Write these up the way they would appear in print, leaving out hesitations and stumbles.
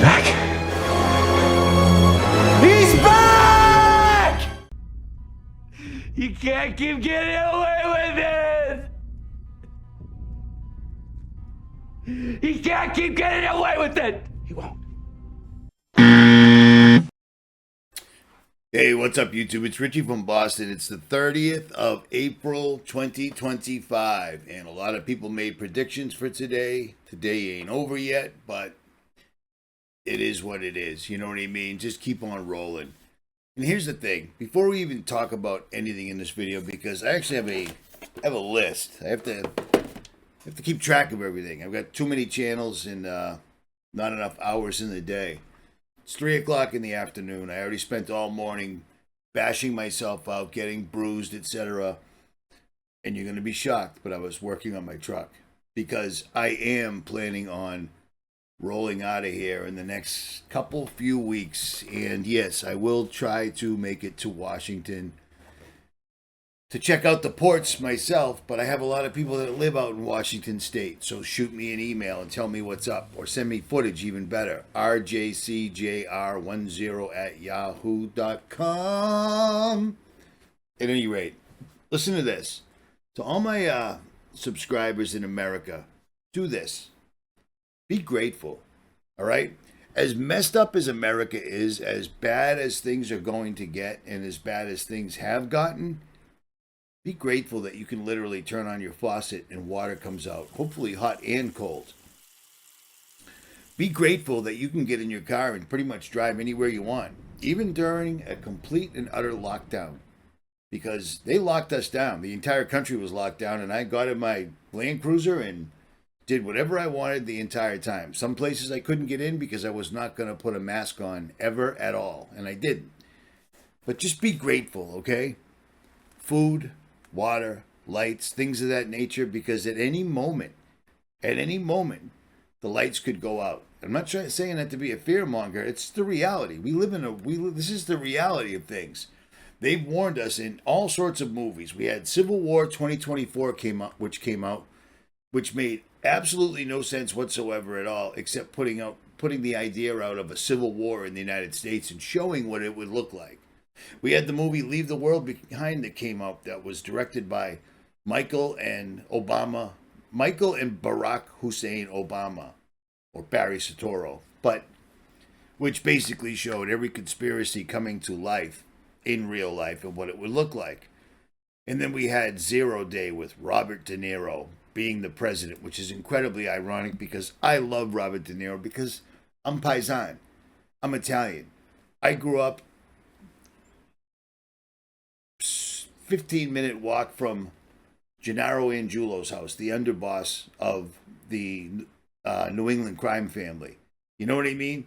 back. He's back! You can't keep getting away with it! He can't keep getting away with it! He won't. Hey, what's up, YouTube? It's Richie from Boston. It's the 30th of April, 2025, and a lot of people made predictions for today. Today ain't over yet, but it is what it is. You know what I mean? Just keep on rolling. And here's the thing. Before we even talk about anything in this video, because I actually have a list. I have to keep track of everything. I've got too many channels and not enough hours in the day. It's 3 o'clock in the afternoon. I already spent all morning bashing myself out, getting bruised, etc. And you're going to be shocked, but I was working on my truck because I am planning on rolling out of here in the next few weeks. And yes, I will try to make it to Washington to check out the ports myself, but I have a lot of people that live out in Washington State, so shoot me an email and tell me what's up, or send me footage, even better, rjcjr10@yahoo.com. At any rate, listen to this. To all my subscribers in America, do this. Be grateful, all right? As messed up as America is, as bad as things are going to get, and as bad as things have gotten, be grateful that you can literally turn on your faucet and water comes out, hopefully hot and cold. Be grateful that you can get in your car and pretty much drive anywhere you want, even during a complete and utter lockdown. Because they locked us down. The entire country was locked down, and I got in my Land Cruiser and did whatever I wanted the entire time. Some places I couldn't get in because I was not going to put a mask on ever at all, and I didn't. But just be grateful, okay? Food, water, lights, things of that nature, because at any moment, the lights could go out. I'm not saying that to be a fearmonger. It's the reality. This is the reality of things. They've warned us in all sorts of movies. We had Civil War 2024 which made absolutely no sense whatsoever at all, except putting the idea out of a civil war in the United States and showing what it would look like. We had the movie Leave the World Behind that came out, that was directed by Michael and Barack Hussein Obama, or Barry Soetoro, which basically showed every conspiracy coming to life in real life and what it would look like. And then we had 0 Day with Robert De Niro being the president, which is incredibly ironic because I love Robert De Niro because I'm Paisan. I'm Italian. I grew up 15-minute walk from Gennaro Angiulo's house, the underboss of the New England crime family. You know what I mean?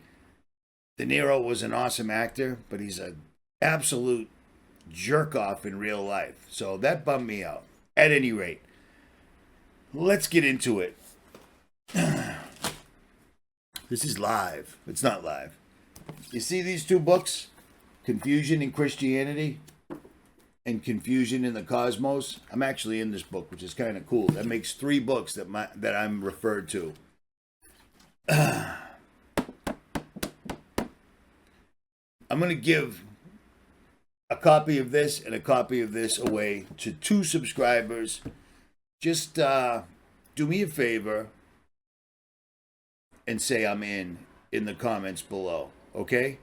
De Niro was an awesome actor, but he's an absolute jerk-off in real life. So that bummed me out. At any rate, let's get into it. This is live. It's not live. You see these two books? Confusion in Christianity and Confusion in the Cosmos. I'm actually in this book, which is kind of cool. That makes 3 books that I'm referred to. I'm going to give a copy of this and a copy of this away to 2 subscribers. Just do me a favor and say I'm in the comments below, okay?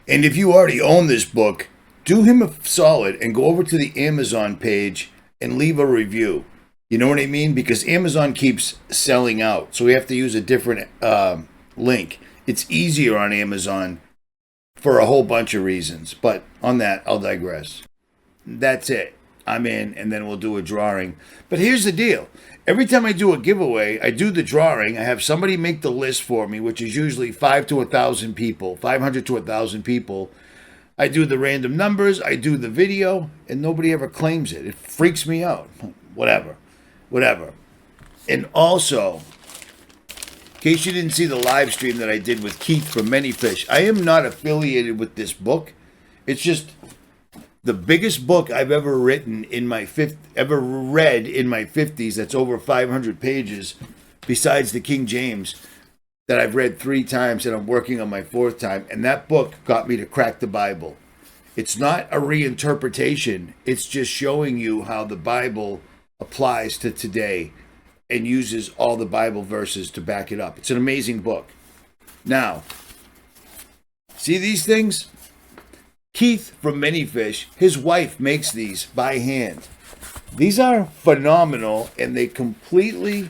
And if you already own this book, do him a solid and go over to the Amazon page and leave a review. You know what I mean? Because Amazon keeps selling out. So we have to use a different link. It's easier on Amazon for a whole bunch of reasons. But on that, I'll digress. That's it. I'm in, and then we'll do a drawing. But here's the deal. Every time I do a giveaway, I do the drawing. I have somebody make the list for me, which is usually 500 to 1,000 people. I do the random numbers, I do the video, and nobody ever claims it. It freaks me out. Whatever. And also, in case you didn't see the live stream that I did with Keith from Many Fish, I am not affiliated with this book. It's just the biggest book I've ever read in my 50s. That's over 500 pages, besides the King James. that I've read 3 times and I'm working on my 4th time. And that book got me to crack the Bible. It's not a reinterpretation. It's just showing you how the Bible applies to today and uses all the Bible verses to back it up. It's an amazing book. Now, see these things? Keith from Manyfish, his wife makes these by hand. These are phenomenal, and they completely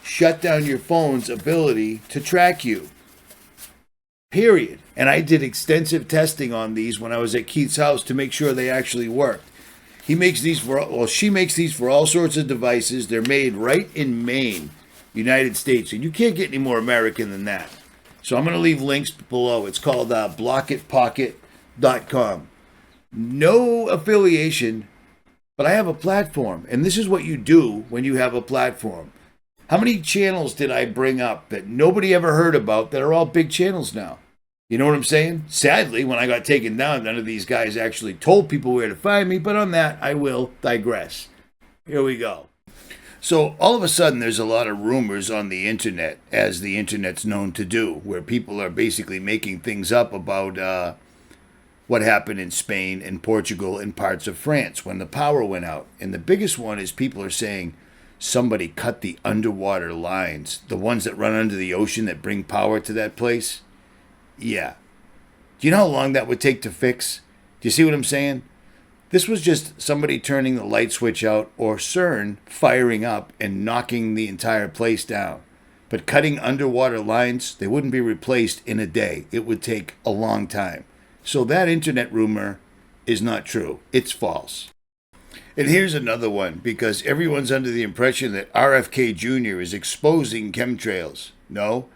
shut down your phone's ability to track you. Period. And I did extensive testing on these when I was at Keith's house to make sure they actually worked. She makes these for all sorts of devices. They're made right in Maine, United States, and you can't get any more American than that. So I'm going to leave links below. It's called blockitpocket.com. No affiliation, but I have a platform, and this is what you do when you have a platform. How many channels did I bring up that nobody ever heard about that are all big channels now? You know what I'm saying? Sadly, when I got taken down, none of these guys actually told people where to find me, but on that, I will digress. Here we go. So all of a sudden, there's a lot of rumors on the internet, as the internet's known to do, where people are basically making things up about what happened in Spain and Portugal and parts of France when the power went out. And the biggest one is people are saying somebody cut the underwater lines, the ones that run under the ocean that bring power to that place. Yeah. Do you know how long that would take to fix? Do you see what I'm saying? This was just somebody turning the light switch out or CERN firing up and knocking the entire place down. But cutting underwater lines, they wouldn't be replaced in a day. It would take a long time. So that internet rumor is not true. It's false. And here's another one, because everyone's under the impression that RFK Jr. is exposing chemtrails. No.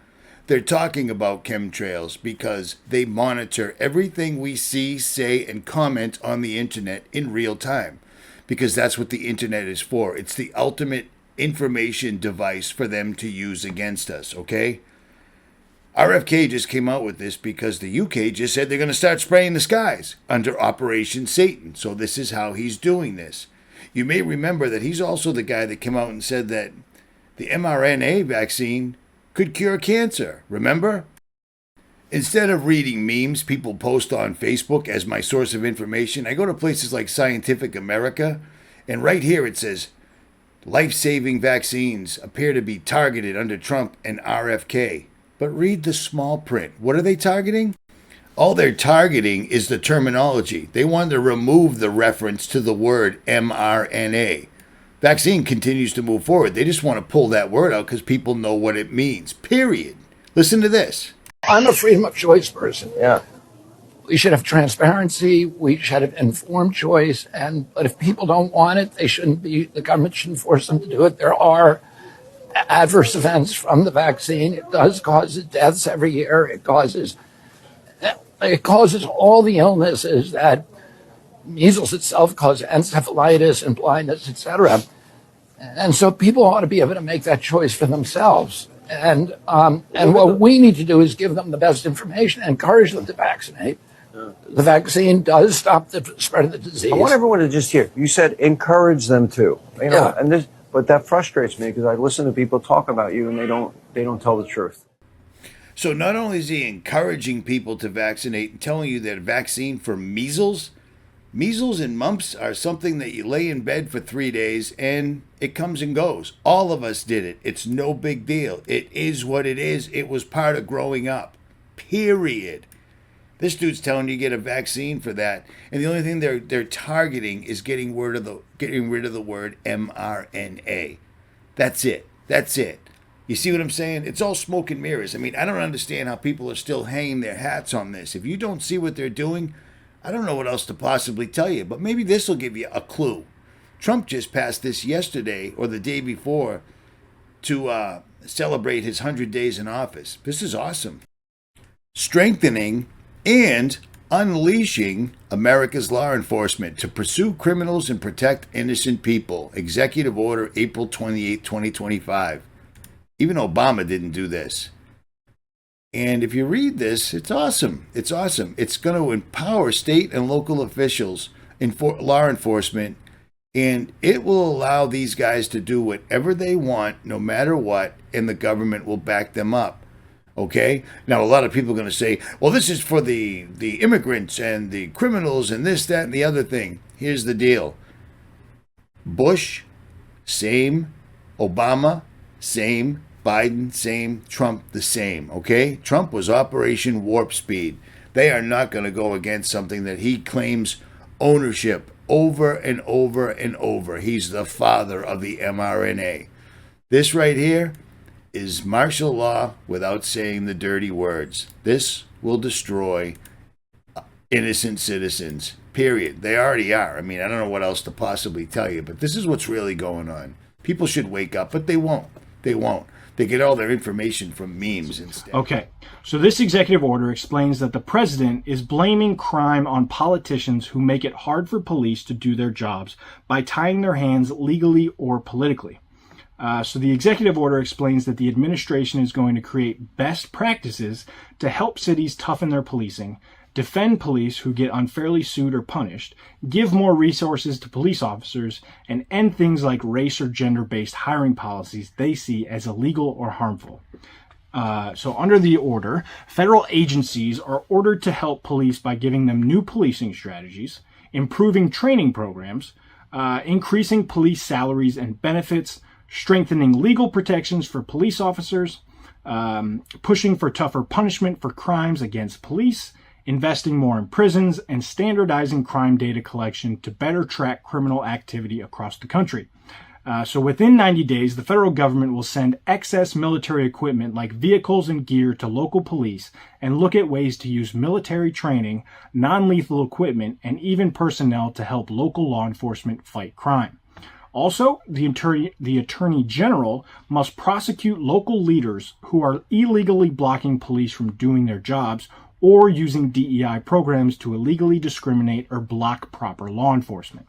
They're talking about chemtrails because they monitor everything we see, say, and comment on the internet in real time. Because that's what the internet is for. It's the ultimate information device for them to use against us, okay? RFK just came out with this because the UK just said they're going to start spraying the skies under Operation Satan. So this is how he's doing this. You may remember that he's also the guy that came out and said that the mRNA vaccine could cure cancer, remember? Instead of reading memes people post on Facebook as my source of information, I go to places like Scientific America, and right here it says, life-saving vaccines appear to be targeted under Trump and RFK. But read the small print. What are they targeting? All they're targeting is the terminology. They want to remove the reference to the word mRNA. Vaccine continues to move forward. They just want to pull that word out because people know what it means. Period. Listen to this. I'm a freedom of choice person. Yeah. We should have transparency. We should have informed choice. But if people don't want it, the government shouldn't force them to do it. There are adverse events from the vaccine. It does cause deaths every year. It causes all the illnesses that measles itself causes, encephalitis and blindness, etc. And so people ought to be able to make that choice for themselves. And what we need to do is give them the best information, encourage them to vaccinate. The vaccine does stop the spread of the disease. I want everyone to just hear. You said encourage them to. You know, Yeah. But that frustrates me because I listen to people talk about you and they don't tell the truth. So not only is he encouraging people to vaccinate and telling you that a vaccine for measles and mumps are something that you lay in bed for 3 days and it comes and goes. All of us did it. It's no big deal. It is what it is. It was part of growing up. Period. This dude's telling you to get a vaccine for that, and the only thing they're targeting is getting rid of the word mRNA. That's it. That's it. You see what I'm saying? It's all smoke and mirrors. I mean, I don't understand how people are still hanging their hats on this. If you don't see what they're doing, I don't know what else to possibly tell you, but maybe this will give you a clue. Trump just passed this yesterday or the day before to celebrate his 100 days in office. This is awesome. Strengthening and unleashing America's law enforcement to pursue criminals and protect innocent people. Executive Order, April 28, 2025. Even Obama didn't do this. And if you read this, it's awesome. It's awesome. It's going to empower state and local officials, law enforcement, And it will allow these guys to do whatever they want, no matter what, and the government will back them up. Okay? Now, a lot of people are going to say, well, this is for the immigrants and the criminals and this, that, and the other thing. Here's the deal. Bush, same. Obama, same. Biden, same. Trump, the same. Okay? Trump was Operation Warp Speed. They are not going to go against something that he claims ownership over and over and over. He's the father of the mRNA. This right here is martial law without saying the dirty words. This will destroy innocent citizens, period. They already are. I mean, I don't know what else to possibly tell you, but this is what's really going on. People should wake up, but they won't. They won't. They get all their information from memes instead. Okay, so this executive order explains that the president is blaming crime on politicians who make it hard for police to do their jobs by tying their hands legally or politically. So the executive order explains that the administration is going to create best practices to help cities toughen their policing, defend police who get unfairly sued or punished, give more resources to police officers, and end things like race or gender-based hiring policies they see as illegal or harmful. So under the order, federal agencies are ordered to help police by giving them new policing strategies, improving training programs, increasing police salaries and benefits, strengthening legal protections for police officers, pushing for tougher punishment for crimes against police, investing more in prisons, and standardizing crime data collection to better track criminal activity across the country. So within 90 days, the federal government will send excess military equipment like vehicles and gear to local police and look at ways to use military training, non-lethal equipment, and even personnel to help local law enforcement fight crime. Also, the Attorney General must prosecute local leaders who are illegally blocking police from doing their jobs or using DEI programs to illegally discriminate or block proper law enforcement.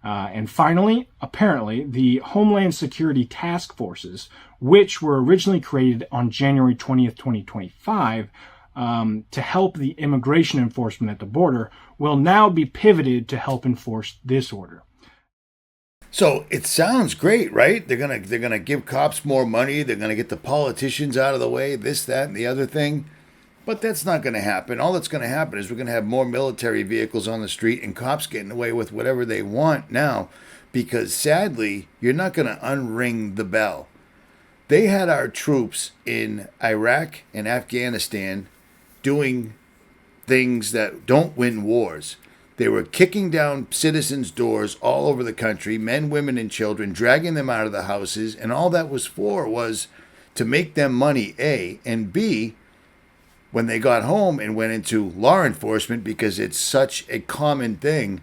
And finally, apparently, the Homeland Security Task Forces, which were originally created on January 20th, 2025, to help the immigration enforcement at the border, will now be pivoted to help enforce this order. So it sounds great, right? They're gonna give cops more money. They're gonna get the politicians out of the way. This, that, and the other thing. But that's not going to happen. All that's going to happen is we're going to have more military vehicles on the street and cops getting away with whatever they want now, because sadly, you're not going to unring the bell. They had our troops in Iraq and Afghanistan doing things that don't win wars. They were kicking down citizens' doors all over the country, men, women, and children, dragging them out of the houses, and all that was for was to make them money, A, and B, when they got home and went into law enforcement, because it's such a common thing,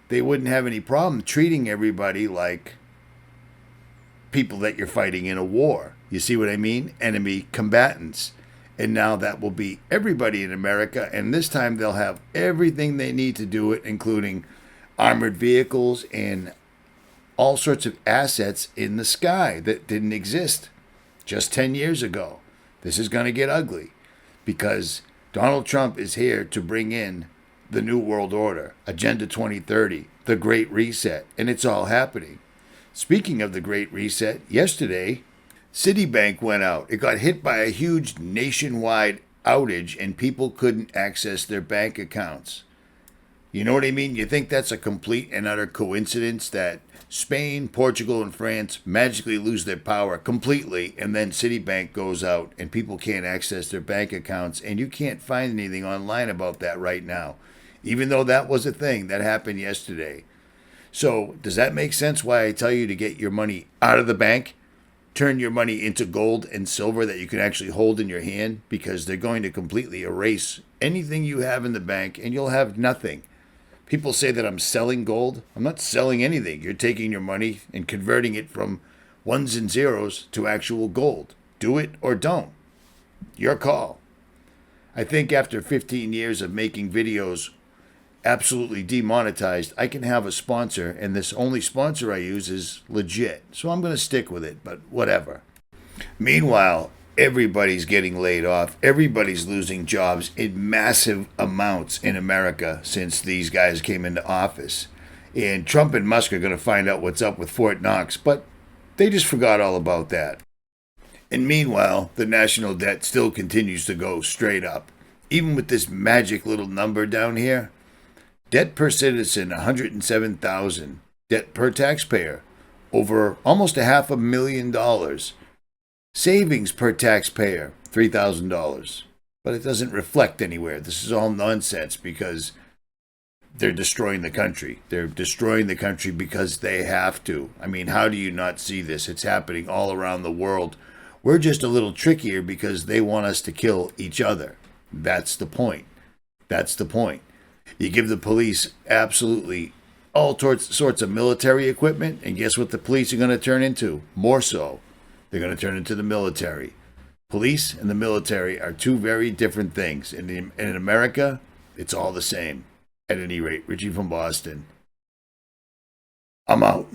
they wouldn't have any problem treating everybody like people that you're fighting in a war. You see what I mean? Enemy combatants. And now that will be everybody in America, and this time they'll have everything they need to do it, including armored vehicles and all sorts of assets in the sky that didn't exist just 10 years ago. This is going to get ugly, because Donald Trump is here to bring in the New World Order, Agenda 2030, the Great Reset, and it's all happening. Speaking of the Great Reset, yesterday, Citibank went out. It got hit by a huge nationwide outage, and people couldn't access their bank accounts. You know what I mean? You think that's a complete and utter coincidence that Spain, Portugal, and France magically lose their power completely, and then Citibank goes out and people can't access their bank accounts, and you can't find anything online about that right now, even though that was a thing that happened yesterday. So does that make sense why I tell you to get your money out of the bank? Turn your money into gold and silver that you can actually hold in your hand, because they're going to completely erase anything you have in the bank and you'll have nothing. People say that I'm selling gold. I'm not selling anything. You're taking your money and converting it from ones and zeros to actual gold. Do it or don't. Your call. I think after 15 years of making videos absolutely demonetized, I can have a sponsor, and this only sponsor I use is legit. So I'm going to stick with it, but whatever. Meanwhile, everybody's getting laid off. Everybody's losing jobs in massive amounts in America since these guys came into office. And Trump and Musk are going to find out what's up with Fort Knox, but they just forgot all about that. And meanwhile, the national debt still continues to go straight up. Even with this magic little number down here, debt per citizen, 107,000. Debt per taxpayer, over almost $500,000. Savings per taxpayer, $3,000. But it doesn't reflect anywhere. This is all nonsense because they're destroying the country. They're destroying the country because they have to. I mean, how do you not see this? It's happening all around the world. We're just a little trickier because they want us to kill each other. That's the point. That's the point. You give the police absolutely all sorts of military equipment, and guess what the police are going to turn into? More so. They're going to turn into the military. Police and the military are two very different things. In America, it's all the same. At any rate, Richie from Boston. I'm out.